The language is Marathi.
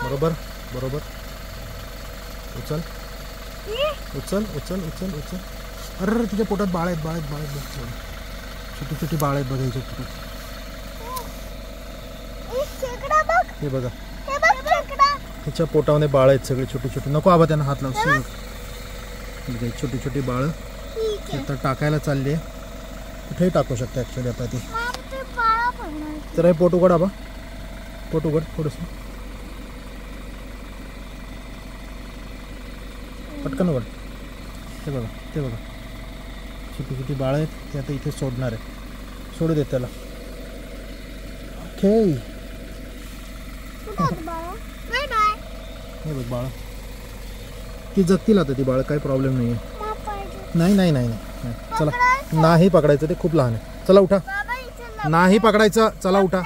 बरोबर बरोबर. उचल उचल उचल उचल उचल. अरे तिच्या पोटात बाळ आहेत बाळ आहेत बाळ आहेत बघ. छोटी छोटी बाळ आहेत बघा हिच्या पोटात. हे बघा तिच्या पोटामध्ये बाळ आहेत सगळे छोटी छोटी. नको आबा त्यांना हात लावू. छोटी छोटी बाळ आता टाकायला चालली आहे. कुठेही टाकू शकते ॲक्च्युली आता ती. तर हे पोट उघड आबा. पोट उघड थोडंसं पटकन उघड. ते बघा ते बघा छोटी छोटी बाळ आहेत. ते आता इथे सोडणार आहे. सोडू देत त्याला. ओके हे बघ बाळ ती जगतील आता. ती बाळ काही प्रॉब्लेम नाही आहे. नाही नाही नाही नाही चला नाही पकडायचं. ते खूप लहान आहे. चला उठा. नाही पकडायचं. चला उठा.